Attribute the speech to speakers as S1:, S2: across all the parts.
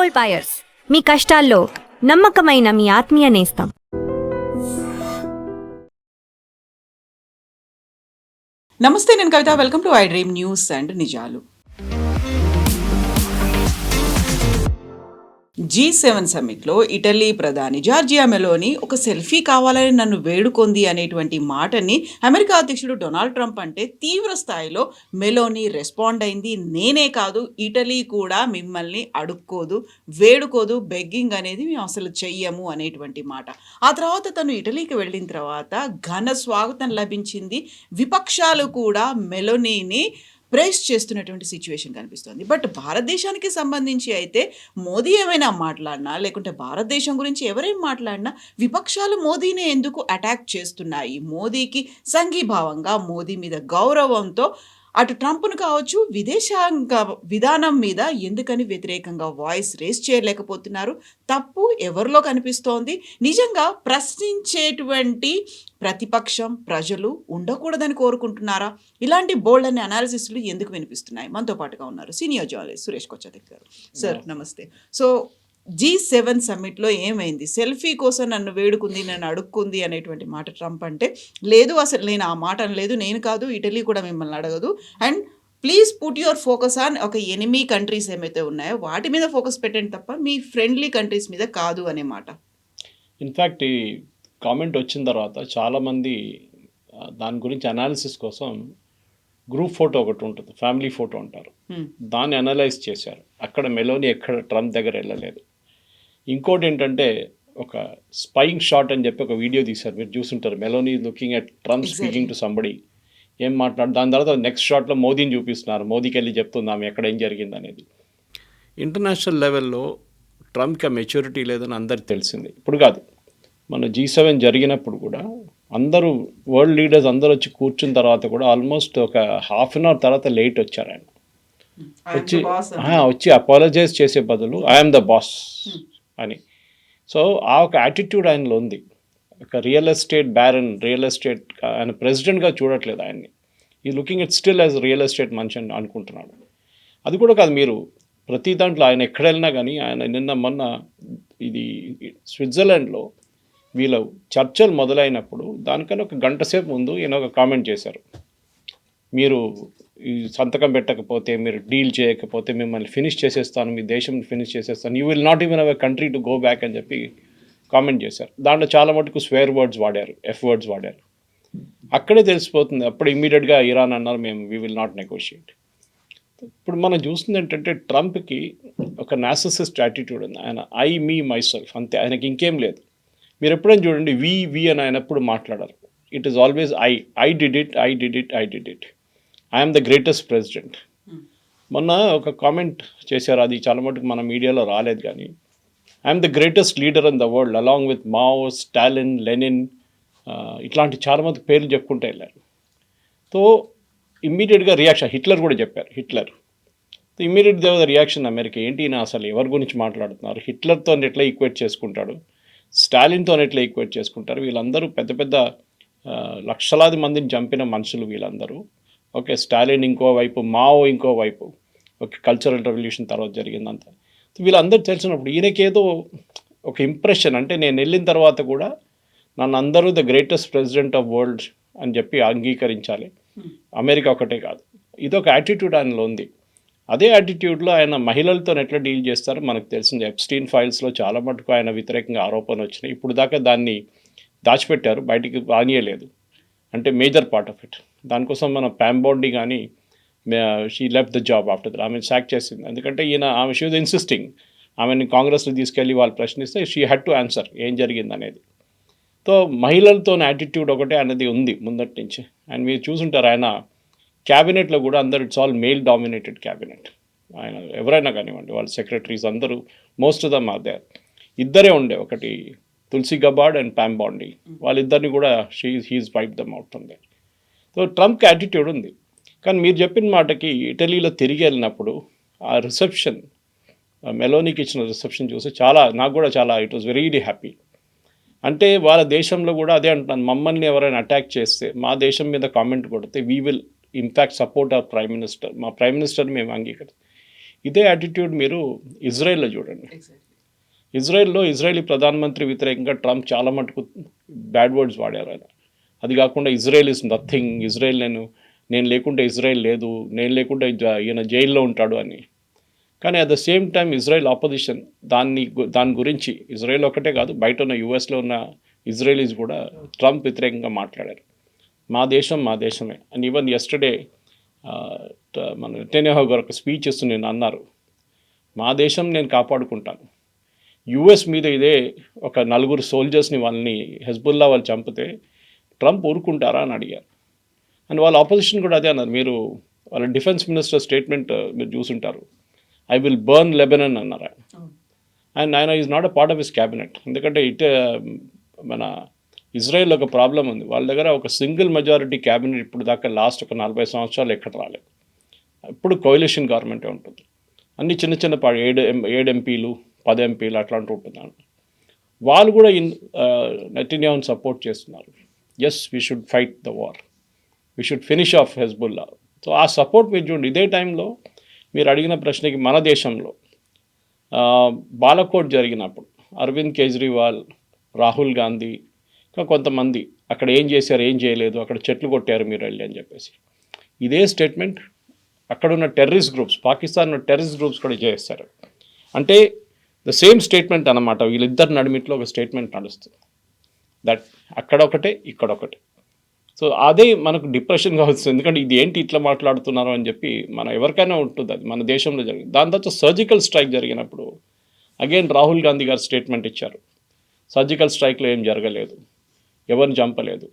S1: Gold buyers, మీ కష్టాల్లో నమ్మకమైన మీ ఆత్మీయ నేస్తం.
S2: నమస్తే, నేను Kavitha. Welcome to I dream news and నిజాలు. G7 సమ్మిట్లో ఇటలీ ప్రధాని జార్జియా మెలోని ఒక సెల్ఫీ కావాలని నన్ను వేడుకొంది అనేటువంటి మాటని అమెరికా అధ్యక్షుడు డొనాల్డ్ ట్రంప్ అంటే తీవ్ర స్థాయిలో మెలోని రెస్పాండ్ అయింది. నేనే కాదు, ఇటలీ కూడా మిమ్మల్ని అడుక్కోదు, వేడుకోదు, బెగ్గింగ్ అనేది మేము అసలు చెయ్యము అనేటువంటి మాట. ఆ తర్వాత తను ఇటలీకి వెళ్ళిన తర్వాత ఘన స్వాగతం లభించింది. విపక్షాలు కూడా మెలోనీని ప్రైజ్ చేస్తున్నటువంటి సిచ్యువేషన్ కనిపిస్తుంది. బట్ భారతదేశానికి సంబంధించి అయితే మోదీ ఏమైనా మాట్లాడినా, లేకుంటే భారతదేశం గురించి ఎవరేం మాట్లాడినా విపక్షాలు మోదీనే ఎందుకు అటాక్ చేస్తున్నాయి? మోదీకి సంఘీభావంగా, మోదీ మీద గౌరవంతో అటు ట్రంప్ను కావచ్చు, విదేశాంగ విధానం మీద ఎందుకని వ్యతిరేకంగా వాయిస్ రేస్ చేయలేకపోతున్నారు? తప్పు ఎవరిలో కనిపిస్తోంది? నిజంగా ప్రశ్నించేటువంటి ప్రతిపక్షం, ప్రజలు ఉండకూడదని కోరుకుంటున్నారా? ఇలాంటి బోల్డ్ అనే అనాలిసిస్లు ఎందుకు వినిపిస్తున్నాయి? మనతో పాటుగా ఉన్నారు సీనియర్ జర్నలిస్ట్ సురేష్ కొచ్చాతిక్ గారు. సార్ నమస్తే. సో G7 సమ్మిట్లో ఏమైంది? సెల్ఫీ కోసం నన్ను వేడుకుంది, నన్ను అడుక్కుంది అనేటువంటి మాట ట్రంప్ అంటే, లేదు అసలు నేను ఆ మాట అనలేదు, నేను కాదు, ఇటలీ కూడా మిమ్మల్ని అడగదు, and please put your focus on ఒక ఎనిమీ కంట్రీస్ ఏమైతే ఉన్నాయో వాటి మీద ఫోకస్ పెట్టండి తప్ప మీ ఫ్రెండ్లీ కంట్రీస్ మీద కాదు అనే మాట.
S3: ఇన్ఫ్యాక్ట్ ఈ కామెంట్ వచ్చిన తర్వాత చాలామంది దాని గురించి అనాలిసిస్ కోసం గ్రూప్ ఫోటో ఒకటి ఉంటుంది, ఫ్యామిలీ ఫోటో అంటారు, దాన్ని అనలైజ్ చేశారు. అక్కడ మెలోని ఎక్కడ ట్రంప్ దగ్గర వెళ్ళలేదు. ఇంకోటి ఏంటంటే ఒక స్పైయింగ్ షాట్ అని చెప్పి ఒక వీడియో తీశారు, మీరు చూసుంటారు. Meloni looking at Trump speaking to somebody, ఏం మాట్లాడు. దాని తర్వాత నెక్స్ట్ షాట్లో మోదీని చూపిస్తున్నారు, మోదీకి వెళ్ళి చెప్తుంది ఆమె ఎక్కడ ఏం జరిగింది అనేది. ఇంటర్నేషనల్ లెవెల్లో ట్రంప్కి మెచ్యూరిటీ లేదని అందరికి తెలిసింది. ఇప్పుడు కాదు, మన G7 జరిగినప్పుడు కూడా అందరూ వరల్డ్ లీడర్స్ అందరూ వచ్చి కూర్చున్న తర్వాత కూడా ఆల్మోస్ట్ ఒక హాఫ్ అన్ అవర్ తర్వాత లేట్ వచ్చారు. ఆయన వచ్చి అపాలజైజ్ చేసే బదులు ఐఎమ్ ద బాస్ అని. సో ఆ ఒక యాటిట్యూడ్ ఆయనలో ఉంది. ఒక real estate barren, real estate ఆయన ప్రెసిడెంట్గా చూడట్లేదు ఆయన్ని. ఈ looking it still as real estate మనిషి అని అనుకుంటున్నాడు. అది కూడా కాదు, మీరు ప్రతి దాంట్లో ఆయన ఎక్కడ వెళ్ళినా కానీ, ఆయన మొన్న ఇది స్విట్జర్లాండ్లో వీళ్ళు చర్చలు మొదలైనప్పుడు దానికన్నా ఒక గంట సేపు ముందు ఈయన ఒక కామెంట్ చేశారు, మీరు ఈ సంతకం పెట్టకపోతే, మీరు డీల్ చేయకపోతే మిమ్మల్ని ఫినిష్ చేసేస్తాను, మీ దేశం ఫినిష్ చేసేస్తాను, you will not even have a country to go back అని చెప్పి కామెంట్ చేశారు. దాంట్లో చాలా మటుకు స్వేర్ వర్డ్స్ వాడారు, ఎఫ్ వర్డ్స్ వాడారు. అక్కడే తెలిసిపోతుంది. అప్పుడు ఇమ్మీడియట్గా ఇరాన్ అన్నారు, మేము వీ విల్ నాట్ నెగోషియేట్. ఇప్పుడు మనం చూస్తుంది ఏంటంటే ట్రంప్కి ఒక నార్సిసిస్ట్ యాటిట్యూడ్ ఉంది. ఆయన ఐ మీ మై సెల్ఫ్ అంతే, ఆయనకి ఇంకేం లేదు. మీరు ఎప్పుడైనా చూడండి, వి అని ఆయన ఎప్పుడు మాట్లాడారు. It is always I did it, I did it, I did it, I'm the greatest president. మొన్న ఒక కామెంట్ చేశారు, అది చాలా మటుకు మన మీడియాలో రాలేదు కానీ, I'm the greatest leader in the world along with Mao, Stalin, Lenin, ఇట్లాంటి చాలా మంది పేర్లు చెప్పుకుంటూ వెళ్ళారు. సో ఇమ్మీడియట్గా రియాక్షన్, హిట్లర్ కూడా చెప్పారు, హిట్లర్. సో ఇమ్మీడియట్ దేవ రియాక్షన్ అమెరికా, ఏంటి నా అసలు ఎవరి గురించి మాట్లాడుతున్నారు, హిట్లర్తో ఎట్లా ఈక్వేట్ చేసుకుంటాడు, స్టాలిన్తో ఎట్లా ఈక్వేట్ చేసుకుంటారు, వీళ్ళందరూ పెద్ద పెద్ద లక్షలాది మందిని చంపిన మనుషులు వీళ్ళందరూ. ఓకే, స్టాలిన్ ఇంకోవైపు, మావో ఇంకోవైపు, ఓకే, కల్చరల్ రెవల్యూషన్ తర్వాత జరిగిందంతా. వీళ్ళందరూ తెలిసినప్పుడు ఈయనకేదో ఒక ఇంప్రెషన్, అంటే నేను వెళ్ళిన తర్వాత కూడా నన్ను అందరూ the greatest president of world అని చెప్పి అంగీకరించాలి, అమెరికా ఒకటే కాదు. ఇదొక యాటిట్యూడ్ ఆయనలో ఉంది. అదే యాటిట్యూడ్లో ఆయన మహిళలతో ఎట్లా డీల్ చేస్తారో మనకు తెలిసింది. ఎప్స్టీన్ ఫైల్స్లో చాలా మటుకు ఆయన వ్యతిరేకంగా ఆరోపణలు వచ్చినాయి. ఇప్పుడు దాకా దాన్ని దాచిపెట్టారు, బయటికి రానియలేదు, అంటే మేజర్ పార్ట్ ఆఫ్ ఇట్. దానికోసం మన పామ్ బోండి కానీ she left the job after that, ఆమెను సాక్ చేసింది. ఎందుకంటే ఆమె షీ వాజ్ ఇన్సిస్టింగ్, ఆమెను కాంగ్రెస్లో తీసుకెళ్ళి వాళ్ళు ప్రశ్నిస్తే షీ హ్యాడ్ టు ఆన్సర్ ఏం జరిగింది అనేది. సో మహిళలతో యాటిట్యూడ్ ఒకటే అనేది ఉంది ముందటి నుంచి. అండ్ మీరు చూసుంటారు ఆయన క్యాబినెట్లో కూడా అందరు it's all male dominated cabinet. ఆయన ఎవరైనా కానివ్వండి, వాళ్ళ సెక్రటరీస్ అందరూ most of them are there. ఇద్దరే ఉండే, ఒకటి Tulsi Gabbard and palm Bondi, వాళ్ళిద్దరిని కూడా he's wipe them out from there. So ట్రంప్కి యాటిట్యూడ్ ఉంది. కానీ మీరు చెప్పిన మాటకి ఇటలీలో తిరిగి వెళ్ళినప్పుడు ఆ రిసెప్షన్, మెలోనీకి ఇచ్చిన రిసెప్షన్ చూసి నాకు కూడా చాలా ఇట్ వాస్ వెరీ హ్యాపీ. అంటే వాళ్ళ దేశంలో కూడా అదే అంటున్నాను, మమ్మల్ని ఎవరైనా అటాక్ చేస్తే, మా దేశం మీద కామెంట్ కొడితే we will in fact support our prime minister, మా ప్రైమ్ మినిస్టర్ని మేము అంగీకరిస్తాం. ఇదే యాటిట్యూడ్ మీరు ఇజ్రాయెల్లో చూడండి. ఇజ్రాయెల్లో ఇజ్రాయలీ ప్రధానమంత్రి వ్యతిరేకంగా ట్రంప్ చాలా మటుకు బ్యాడ్ వర్డ్స్ వాడారు ఆయన. అది కాకుండా ఇజ్రాయెల్ ఇస్ నథింగ్, ఇజ్రాయెల్ నేను లేకుంటే ఇజ్రాయెల్ లేదు, నేను లేకుంటే ఈయన జైల్లో ఉంటాడు అని. కానీ at the same time Israel opposition దాని గురించి ఇజ్రాయెల్ ఒకటే కాదు, బయట ఉన్న యూఎస్లో ఉన్న ఇజ్రాయలీస్ కూడా ట్రంప్ వ్యతిరేకంగా మాట్లాడారు. మా దేశమే అండ్ ఈవెన్ ఎస్టర్డే మన నెతన్యాహు గారు ఒక స్పీచ్ ఇస్తూ నేను అన్నారు, మా దేశం నేను కాపాడుకుంటాను. యుఎస్ మీద ఇదే ఒక 4 సోల్జర్స్ని వాళ్ళని హెజ్బుల్లా వాళ్ళు చంపితే ట్రంప్ ఊరుకుంటారా అని అడిగారు. అండ్ వాళ్ళ ఆపోజిషన్ కూడా అదే అన్నారు. మీరు వాళ్ళ డిఫెన్స్ మినిస్టర్ స్టేట్మెంట్ మీరు చూసుంటారు, ఐ విల్ బర్న్ లెబనన్ అన్నారు ఆయన. అండ్ ఆయన is not a part of his cabinet. ఎందుకంటే మన ఇజ్రాయెల్ ఒక ప్రాబ్లం ఉంది, వాళ్ళ దగ్గర ఒక సింగిల్ మెజారిటీ క్యాబినెట్ ఇప్పుడు దాకా లాస్ట్ ఒక 40 సంవత్సరాలు ఎక్కడ రాలేదు. ఇప్పుడు కోalition గవర్నమెంటే ఉంటుంది. అన్ని చిన్న 7 ఎంపీలు 10 ఎంపీలు అట్లాంటి ఉంటుందండి. వాళ్ళు కూడా నెతన్యాహుని సపోర్ట్ చేస్తున్నారు. Yes, we should fight the war, we should finish off Hezbollah. So ఆ సపోర్ట్ మీరు చూడండి. ఇదే టైంలో మీరు అడిగిన ప్రశ్నకి మన దేశంలో బాలకోట్ జరిగినప్పుడు అరవింద్ కేజ్రీవాల్, రాహుల్ గాంధీ, ఇంకా కొంతమంది అక్కడ ఏం చేశారు, ఏం చేయలేదు, అక్కడ చెట్లు కొట్టారు మీరు వెళ్ళి అని చెప్పేసి ఇదే స్టేట్మెంట్ అక్కడున్న terrorist groups, Pakistan terrorist groups కూడా చేస్తారు. అంటే ద సేమ్ స్టేట్మెంట్ అన్నమాట. వీళ్ళిద్దరు నడిమిట్లో ఒక స్టేట్మెంట్ నడుస్తుంది, దట్ అక్కడ ఒకటే ఇక్కడ ఒకటే. సో అదే మనకు డిప్రెషన్గా వస్తుంది. ఎందుకంటే ఇది ఏంటి ఇట్లా మాట్లాడుతున్నారు అని చెప్పి ఎవరికైనా ఉంటుంది. అది మన దేశంలో జరిగింది. దాని తర్వాత సర్జికల్ స్ట్రైక్ జరిగినప్పుడు అగైన్ రాహుల్ గాంధీ గారు స్టేట్మెంట్ ఇచ్చారు, సర్జికల్ స్ట్రైక్లో ఏం జరగలేదు, ఎవరిని చంపలేదు.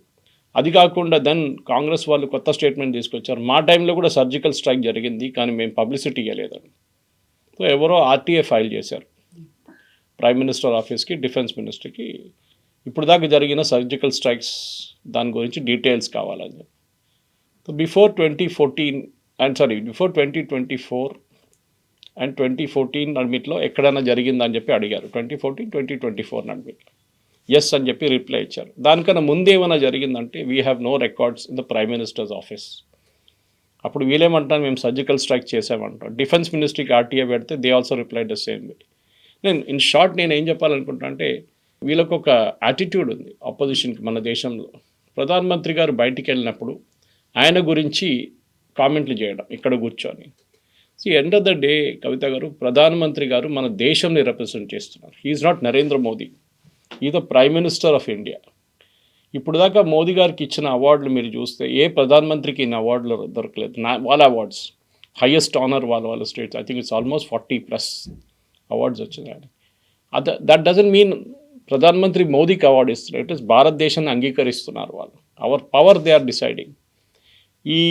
S3: అది కాకుండా దెన్ కాంగ్రెస్ వాళ్ళు కొత్త స్టేట్మెంట్ తీసుకొచ్చారు, మా టైంలో కూడా సర్జికల్ స్ట్రైక్ జరిగింది కానీ మేము పబ్లిసిటీ ఇవ్వలేదని. సో ఎవరో ఆర్టీఏ ఫైల్ చేశారు ప్రైమ్ మినిస్టర్ ఆఫీస్కి, డిఫెన్స్ మినిస్టర్కి, ఇప్పుడు దాకా జరిగిన సర్జికల్ స్ట్రైక్స్ దాని గురించి డీటెయిల్స్ కావాలని. సో బిఫోర్ 2024 అండ్ 2014 నడిమిట్లో ఎక్కడైనా జరిగిందని చెప్పి అడిగారు. 2014, 2024 నడిమిట్లో ఎస్ అని చెప్పి రిప్లై ఇచ్చారు. దానికన్నా ముందేమైనా జరిగిందంటే we have no records in the prime minister's office. అప్పుడు వీళ్ళేమంటారు, మేము సర్జికల్ స్ట్రైక్ చేసామంటాం. డిఫెన్స్ మినిస్ట్రీకి ఆర్టీఏ పెడితే they also replied the same way. In short నేను ఏం చెప్పాలనుకుంటున్నా అంటే వీళ్ళకు ఒక యాటిట్యూడ్ ఉంది ఆపోజిషన్కి మన దేశంలో. ప్రధానమంత్రి గారు బయటికి వెళ్ళినప్పుడు ఆయన గురించి కామెంట్లు చేయడం ఇక్కడ కూర్చొని. ఎండ్ ఆఫ్ ద డే కవిత గారు, ప్రధానమంత్రి గారు మన దేశంని రిప్రజెంట్ చేస్తున్నారు. హీఈస్ నాట్ నరేంద్ర మోదీ, ఈ the prime minister of India. ఇప్పుడు దాకా మోదీ గారికి ఇచ్చిన అవార్డులు మీరు చూస్తే ఏ ప్రధానమంత్రికి ఇన్ని అవార్డులు దొరకలేదు. వాళ్ళ అవార్డ్స్ హైయెస్ట్ ఆనర్ వాళ్ళ states, I think it's almost 40+ awards వచ్చినాయి. దట్ డజంట్ మీన్ ప్రధానమంత్రి మోదీకి అవార్డు ఇస్తున్నారు. ఇట్ ఇస్ భారతదేశాన్ని అంగీకరిస్తున్నారు వాళ్ళు. Our power they are deciding. ఈ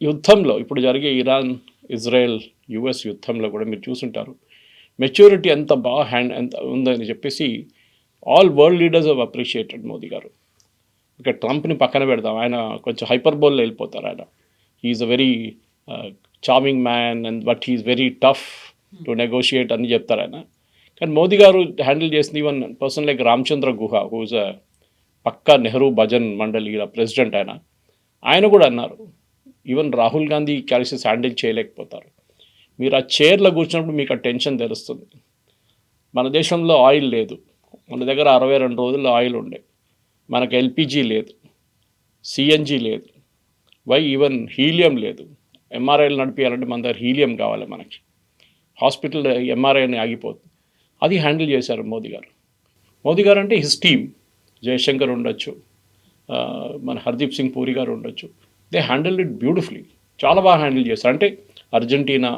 S3: యుద్ధంలో ఇప్పుడు జరిగే ఇరాన్, ఇజ్రాయెల్, యుఎస్ యుద్ధంలో కూడా మీరు చూసుంటారు మెచ్యూరిటీ ఎంత ఎంత ఉందని చెప్పేసి all world leaders have appreciated Modi గారు. ఇక ట్రంప్ని పక్కన పెడదాం, ఆయన కొంచెం హైపర్బోల్లో వెళ్ళిపోతారు. ఆయన he's a very charming man and but he's very tough to negotiate అని చెప్తారు ఆయన. కానీ మోదీ గారు హ్యాండిల్ చేసింది even person like Ramachandra Guha whose a పక్కా నెహ్రూ భజన్ మండలి ప్రెసిడెంట్. ఆయన కూడా అన్నారు even Rahul Gandhi crisis handle చేయలేకపోతారు. మీరు ఆ చైర్లో కూర్చున్నప్పుడు మీకు ఆ టెన్షన్ తెలుస్తుంది. మన దేశంలో ఆయిల్ లేదు, మన దగ్గర 62 రోజుల్లో ఆయిల్ ఉండే, మనకు ఎల్పిజి లేదు, సిఎన్జి లేదు, ఈవెన్ హీలియం లేదు. ఎంఆర్ఐలు నడిపించాలంటే మన దగ్గర హీలియం కావాలి, మనకి హాస్పిటల్ ఎంఆర్ఐని ఆగిపోతుంది. అది హ్యాండిల్ చేశారు మోదీ గారు. మోదీ గారు అంటే హిస్ టీమ్, జయశంకర్ ఉండొచ్చు, మన హర్దీప్ సింగ్ పూరి గారు ఉండొచ్చు, దే హ్యాండిల్ ఇట్ బ్యూటిఫుల్లీ. చాలా బాగా హ్యాండిల్ చేశారు. అంటే అర్జెంటీనా,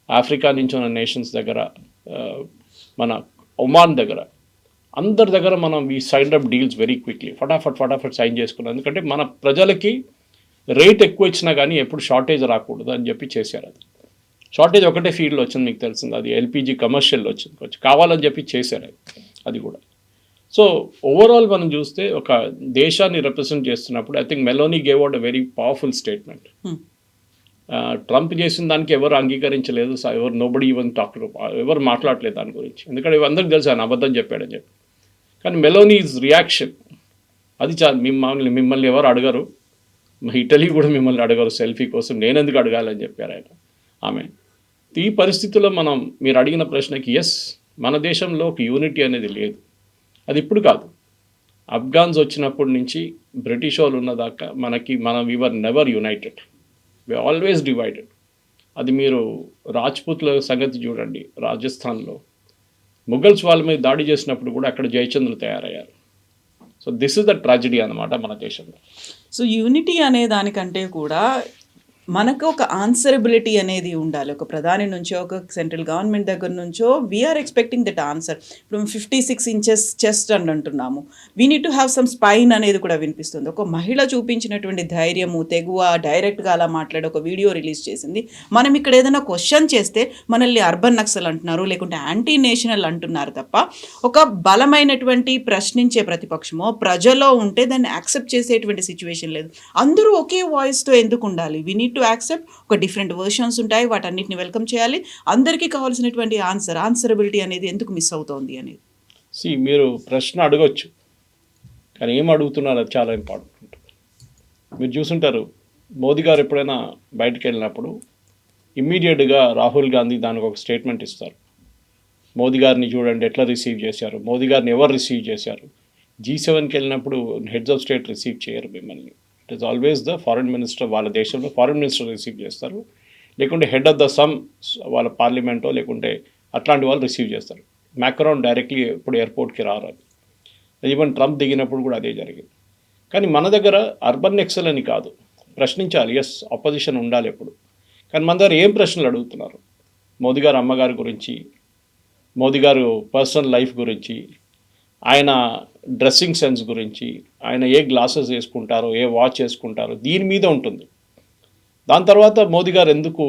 S3: ఆఫ్రికా నుంచి ఉన్న నేషన్స్ దగ్గర, మన ఒమాన్ దగ్గర, అందరి దగ్గర మనం ఈ sign up deals very quickly ఫటాఫట్ సైన్ చేసుకున్నాం. ఎందుకంటే మన ప్రజలకి రేట్ ఎక్కువ ఇచ్చినా కానీ ఎప్పుడు షార్టేజ్ రాకూడదు అని చెప్పి చేశారు. అది షార్టేజ్ ఒకటే ఫీల్డ్లో వచ్చింది, మీకు తెలిసింది, అది ఎల్పిజి కమర్షియల్లో వచ్చింది, కొంచెం కావాలని చెప్పి చేశారు అది కూడా. సో ఓవరాల్ మనం చూస్తే ఒక దేశాన్ని రిప్రజెంట్ చేస్తున్నప్పుడు I think Meloni gave out a very powerful statement. Trump చేసిన దానికి ఎవరు అంగీకరించలేదు, నోబడీ ఈవెన్ టాక్, ఎవరు మాట్లాడలేదు దాని గురించి. ఎందుకంటే అందరికి తెలుసు ఆయన అబద్ధం చెప్పాడని చెప్పి. కానీ మెలోనీస్ రియాక్షన్ అది చాలా, మిమ్మల్ని ఎవరు అడగరు, ఇటలీ కూడా మిమ్మల్ని అడగరు సెల్ఫీ కోసం, నేనెందుకు అడగాలని చెప్పారు ఆయన. ఆమె ఈ పరిస్థితుల్లో మీరు అడిగిన ప్రశ్నకి ఎస్, మన దేశంలో ఒక యూనిటీ అనేది లేదు. అది ఇప్పుడు కాదు, ఆఫ్ఘాన్స్ వచ్చినప్పటి నుంచి బ్రిటిష్ వాళ్ళు ఉన్నదాకా we were never united, we always divided. అది మీరు రాజ్పుత్ల సంగతి చూడండి, రాజస్థాన్లో ముఘల్స్ వాళ్ళ మీద దాడి చేసినప్పుడు కూడా అక్కడ జయచంద్రులు తయారయ్యారు. So this is the tragedy అన్నమాట మన దేశంలో.
S2: సో యూనిటీ అనే దానికంటే కూడా మనకు ఒక ఆన్సరబిలిటీ అనేది ఉండాలి. ఒక ప్రధాని నుంచో, ఒక సెంట్రల్ గవర్నమెంట్ దగ్గర నుంచో వీఆర్ ఎక్స్పెక్టింగ్ దట్ ఆన్సర్. ఇప్పుడు 56 ఇంచెస్ చెస్ట్ అని అంటున్నాము, we need to have some spine అనేది కూడా వినిపిస్తుంది. ఒక మహిళ చూపించినటువంటి ధైర్యము, తెగువ, డైరెక్ట్గా అలా మాట్లాడి ఒక వీడియో రిలీజ్ చేసింది. మనం ఇక్కడ ఏదైనా క్వశ్చన్ చేస్తే మనల్ని అర్బన్ నక్సల్ అంటున్నారు, లేకుంటే యాంటీ నేషనల్ అంటున్నారు తప్ప ఒక బలమైనటువంటి ప్రశ్నించే ప్రతిపక్షమో ప్రజలో ఉంటే దాన్ని యాక్సెప్ట్ చేసేటువంటి సిచ్యువేషన్ లేదు. అందరూ ఒకే వాయిస్తో ఎందుకు ఉండాలి? We need to accept. ఒక డిఫరెంట్ వర్షన్స్ ఉంటాయి, వాటన్నిటిని వెల్కమ్ చేయాలి. అందరికీ కావాల్సినటువంటి ఆన్సరబిలిటీ అనేది ఎందుకు మిస్ అవుతోంది అనేది.
S3: మీరు ప్రశ్న అడగొచ్చు, కానీ ఏం అడుగుతున్నారు అది చాలా ఇంపార్టెంట్. మీరు చూసుంటారు, మోదీ గారు ఎప్పుడైనా బయటకు వెళ్ళినప్పుడు ఇమ్మీడియట్గా రాహుల్ గాంధీ దానికి ఒక స్టేట్మెంట్ ఇస్తారు. మోదీ గారిని చూడండి ఎట్లా రిసీవ్ చేశారు, మోదీ గారిని ఎవరు రిసీవ్ చేశారు. G7కి వెళ్ళినప్పుడు హెడ్స్ ఆఫ్ స్టేట్ రిసీవ్ చేయరు మిమ్మల్ని. It is always the foreign minister, వాళ్ళ దేశంలో ఫారిన్ మినిస్టర్ రిసీవ్ చేస్తారు, లేకుంటే హెడ్ ఆఫ్ ద వాళ్ళ పార్లమెంటో లేకుంటే అట్లాంటి వాళ్ళు రిసీవ్ చేస్తారు. మ్యాక్రాన్ డైరెక్ట్లీ ఇప్పుడు ఎయిర్పోర్ట్కి రారు. ఈవెన్ ట్రంప్ దిగినప్పుడు కూడా అదే జరిగింది. కానీ మన దగ్గర అర్బన్ ఎక్సెల్ అని కాదు, ప్రశ్నించాలి. ఎస్, అపోజిషన్ ఉండాలి ఎప్పుడు. కానీ మన దగ్గర ఏం ప్రశ్నలు అడుగుతున్నారు? మోదీ గారు అమ్మగారి గురించి, మోదీ గారు పర్సనల్ లైఫ్ గురించి, ఆయన డ్రెస్సింగ్ సెన్స్ గురించి, ఆయన ఏ గ్లాసెస్ వేసుకుంటారో, ఏ వాచ్ వేసుకుంటారో, దీని మీద ఉంటుంది. దాని తర్వాత మోదీ గారు ఎందుకు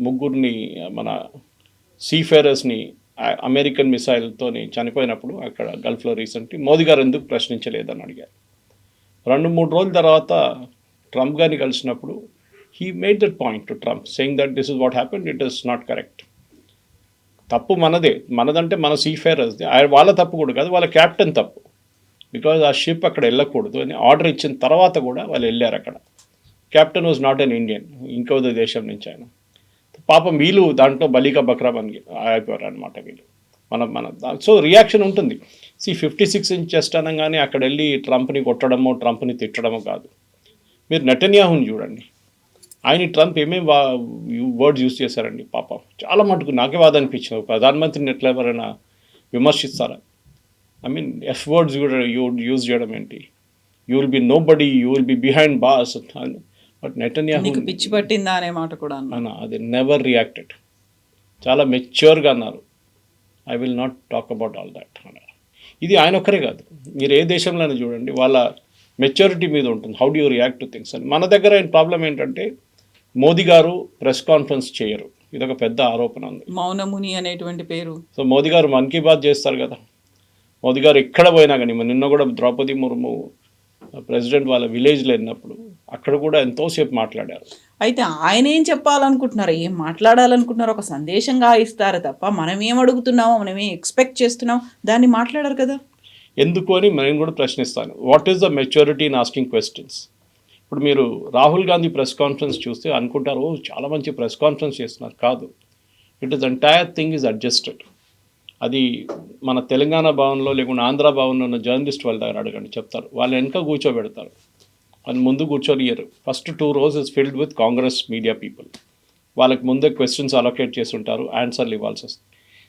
S3: ముగ్గురిని మన సీఫేరర్స్ని అమెరికన్ మిసైల్తో చనిపోయినప్పుడు అక్కడ గల్ఫ్లో రీసెంట్లీ మోదీ గారు ఎందుకు ప్రశ్నించలేదని అడిగారు. 2-3 రోజుల తర్వాత ట్రంప్ గారిని కలిసినప్పుడు he made that point to Trump, saying that this is what happened, it is not correct. తప్పు మనదంటే మన సీఫేరర్స్ది, వాళ్ళ తప్పు కూడా కాదు, వాళ్ళ క్యాప్టెన్ తప్పు. బికాజ్ ఆ షిప్ అక్కడ వెళ్ళకూడదు అని ఆర్డర్ ఇచ్చిన తర్వాత కూడా వాళ్ళు వెళ్ళారు. అక్కడ captain was not an Indian, ఇంకో దేశం నుంచి ఆయన. పాపం వీళ్ళు దాంట్లో బలికా బక్రా అని అయిపోయారు అనమాట వీళ్ళు. సో రియాక్షన్ ఉంటుంది. 56 ఇంచ్ చెస్ట్ అనగానే అక్కడ వెళ్ళి ట్రంప్ని కొట్టడమో ట్రంప్ని తిట్టడమో కాదు. మీరు నెటన్యాహుని చూడండి, ఆయన ట్రంప్ ఏమేమి వర్డ్స్ యూజ్ చేశారండి. పాపం చాలా మటుకు నాకే బాధ అనిపించింది. ప్రధానమంత్రిని ఎట్లా ఎవరైనా విమర్శిస్తారా? ఐ మీన్ ఎఫ్ వర్డ్స్ కూడా యూజ్ చేయడం ఏంటి? You will be nobody, you will be behind bars. But Netanyahu
S2: పిచ్చి పట్టిందా అనే మాట కూడా
S3: అన్నా, అది నెవర్ రియాక్టెడ్. చాలా మెచ్యూర్గా అన్నారు, I will not talk about all that అన్నారు. ఇది ఆయన ఒక్కరే కాదు, మీరు ఏ దేశంలోనే చూడండి, వాళ్ళ మెచ్యూరిటీ మీద ఉంటుంది. How do you react to things అని. మన దగ్గర ప్రాబ్లం ఏంటంటే మోదీ గారు ప్రెస్ కాన్ఫరెన్స్ చేయరు, ఇదొక పెద్ద ఆరోపణ ఉంది.
S2: మౌనముని అనేటువంటి పేరు.
S3: సో మోదీ గారు మన్ కీ బాత్ చేస్తారు కదా, మోదీ గారు ఎక్కడ పోయినా కానీ, నిన్న కూడా ద్రౌపది ముర్ము ప్రెసిడెంట్ వాళ్ళ విలేజ్లో వెళ్ళినప్పుడు అక్కడ కూడా ఎంతోసేపు మాట్లాడారు.
S2: అయితే ఆయన ఏం చెప్పాలనుకుంటున్నారు, ఏం మాట్లాడాలనుకుంటున్నారు, ఒక సందేశంగా ఇస్తారు తప్ప మనం ఏం అడుగుతున్నామో, మనం ఏం ఎక్స్పెక్ట్ చేస్తున్నాం దాన్ని మాట్లాడారు కదా.
S3: ఎందుకు అని నేను కూడా ప్రశ్నిస్తాను. What is the maturity in asking questions? ఇప్పుడు మీరు రాహుల్ గాంధీ ప్రెస్ కాన్ఫరెన్స్ చూస్తే అనుకుంటారు, చాలా మంచి ప్రెస్ కాన్ఫరెన్స్ చేస్తున్నారు. కాదు, it is entire thing is adjusted. అది మన తెలంగాణ భవన్లో లేకుండా ఆంధ్ర భవన్లో ఉన్న జర్నలిస్ట్ వాళ్ళ దగ్గర అడగండి, చెప్తారు. వాళ్ళు వెనక కూర్చోబెడతారు, వాళ్ళు ముందు కూర్చోనియరు. First 2 rows is filled with Congress media people. వాళ్ళకి ముందే క్వశ్చన్స్ అలొకేట్ చేసి ఉంటారు, ఆన్సర్లు ఇవ్వాల్సి వస్తుంది.